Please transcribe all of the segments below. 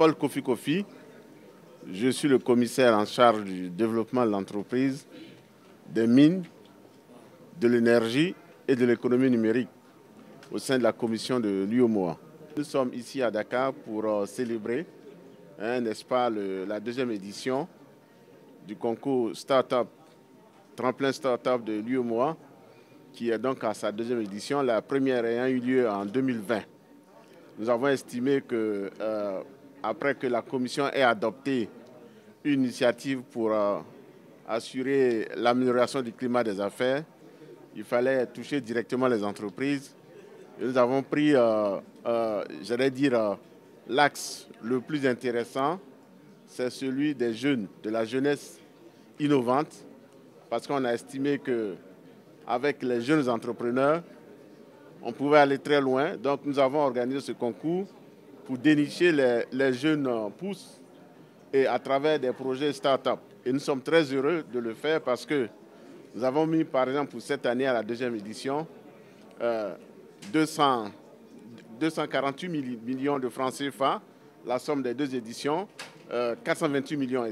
Paul Kofi Kofi. Je suis le commissaire en charge du développement de l'entreprise, des mines, de l'énergie et de l'économie numérique au sein de la commission de l'UEMOA. Nous sommes ici à Dakar pour célébrer, n'est-ce pas, la deuxième édition du concours Startup, tremplin Startup de l'UEMOA, qui est donc à sa deuxième édition, la première ayant eu lieu en 2020. Nous avons estimé que, après que la commission ait adopté une initiative pour assurer l'amélioration du climat des affaires, il fallait toucher directement les entreprises. Et nous avons pris, j'allais dire, l'axe le plus intéressant, c'est celui des jeunes, de la jeunesse innovante, parce qu'on a estimé qu'avec les jeunes entrepreneurs, on pouvait aller très loin. Donc nous avons organisé ce concours pour dénicher les jeunes pousses et à travers des projets start-up. Et nous sommes très heureux de le faire parce que nous avons mis, par exemple, pour cette année à la deuxième édition, 248 millions de francs CFA, la somme des deux éditions, 428 millions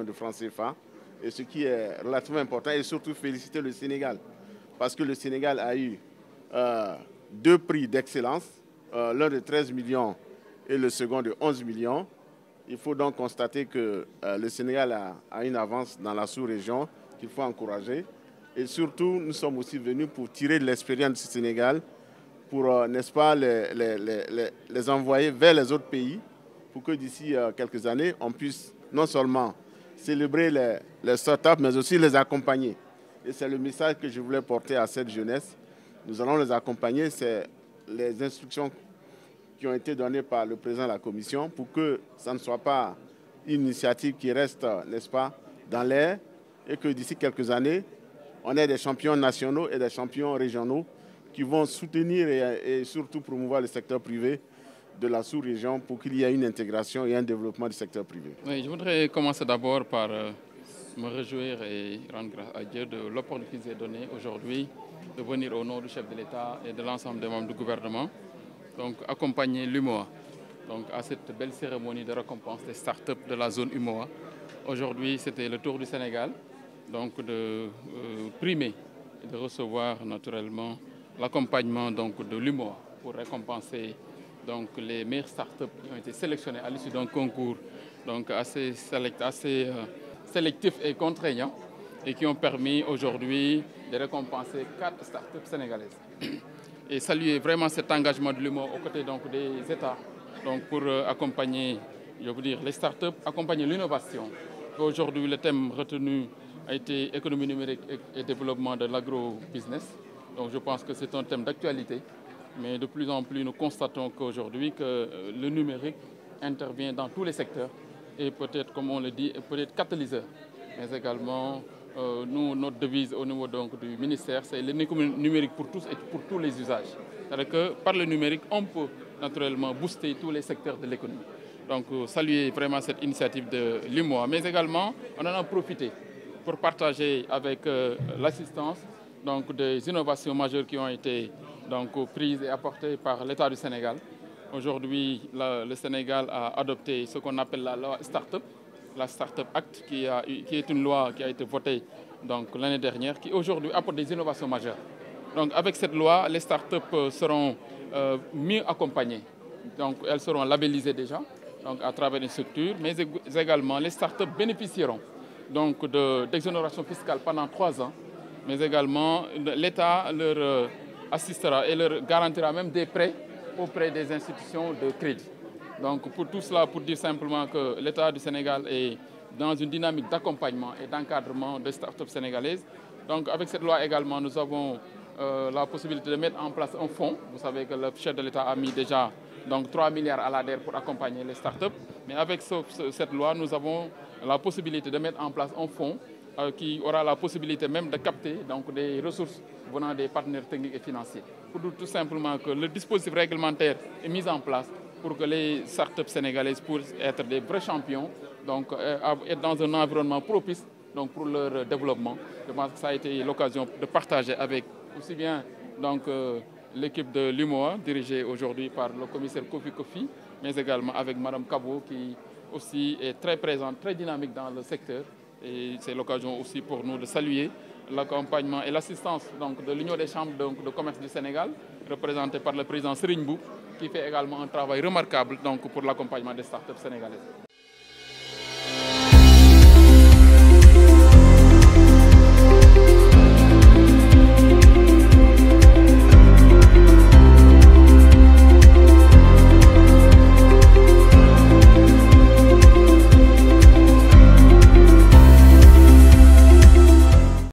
de francs CFA, et ce qui est relativement important, et surtout féliciter le Sénégal, parce que le Sénégal a eu deux prix d'excellence, l'un de 13 millions et le second de 11 millions. Il faut donc constater que le Sénégal a une avance dans la sous-région qu'il faut encourager. Et surtout, nous sommes aussi venus pour tirer de l'expérience du Sénégal, pour, n'est-ce pas, les envoyer vers les autres pays, pour que d'ici quelques années, on puisse non seulement célébrer les startups, mais aussi les accompagner. Et c'est le message que je voulais porter à cette jeunesse. Nous allons les accompagner, c'est les instructions qui ont été données par le président de la commission pour que ça ne soit pas une initiative qui reste, n'est-ce pas, dans l'air et que d'ici quelques années, on ait des champions nationaux et des champions régionaux qui vont soutenir et surtout promouvoir le secteur privé de la sous-région pour qu'il y ait une intégration et un développement du secteur privé. Oui, je voudrais commencer d'abord par me réjouir et rendre grâce à Dieu de l'opportunité qui est donnée aujourd'hui de venir au nom du chef de l'État et de l'ensemble des membres du gouvernement, donc accompagner l'UMOA à cette belle cérémonie de récompense des startups de la zone UMOA. Aujourd'hui, c'était le tour du Sénégal, donc de primer et de recevoir naturellement l'accompagnement de l'UMOA pour récompenser les meilleures startups qui ont été sélectionnées à l'issue d'un concours assez sélectif et contraignant et qui ont permis aujourd'hui de récompenser 4 startups sénégalaises. Et saluer vraiment cet engagement de l'UMOA aux côtés des États pour accompagner, je veux dire, les startups, accompagner l'innovation. Aujourd'hui, le thème retenu a été économie numérique et développement de l'agro-business. Donc je pense que c'est un thème d'actualité, mais de plus en plus nous constatons qu'aujourd'hui que le numérique intervient dans tous les secteurs et peut-être, comme on le dit, peut-être catalyseur. Mais également, notre devise au niveau du ministère, c'est l'économie numérique pour tous et pour tous les usages. C'est-à-dire que par le numérique, on peut naturellement booster tous les secteurs de l'économie. Donc saluer vraiment cette initiative de l'UMOA, mais également on en a profité pour partager avec l'assistance des innovations majeures qui ont été prises et apportées par l'État du Sénégal. Aujourd'hui, le Sénégal a adopté ce qu'on appelle la loi Startup, la Startup Act, qui est une loi qui a été votée l'année dernière, qui aujourd'hui apporte des innovations majeures. Donc avec cette loi, les startups seront mieux accompagnées. Donc elles seront labellisées déjà à travers une structure, mais également les startups bénéficieront d'exonération fiscale pendant 3 ans, mais également l'État leur assistera et leur garantira même des prêts auprès des institutions de crédit. Donc pour tout cela, pour dire simplement que l'État du Sénégal est dans une dynamique d'accompagnement et d'encadrement des startups sénégalaises. Donc avec cette loi également, nous avons la possibilité de mettre en place un fonds. Vous savez que le chef de l'État a mis déjà 3 milliards à l'ADER pour accompagner les startups. Mais avec cette loi, nous avons la possibilité de mettre en place un fonds qui aura la possibilité même de capter des ressources venant des partenaires techniques et financiers. Pour dire tout simplement que le dispositif réglementaire est mis en place pour que les startups sénégalaises puissent être des vrais champions, être dans un environnement propice pour leur développement. Je pense que ça a été l'occasion de partager avec aussi bien l'équipe de l'UMOA, dirigée aujourd'hui par le commissaire Kofi Kofi, mais également avec Mme Kabo, qui aussi est très présente, très dynamique dans le secteur. Et c'est l'occasion aussi pour nous de saluer l'accompagnement et l'assistance de l'Union des chambres de commerce du Sénégal, représentée par le président Serigne Mboup, qui fait également un travail remarquable pour l'accompagnement des startups sénégalaises.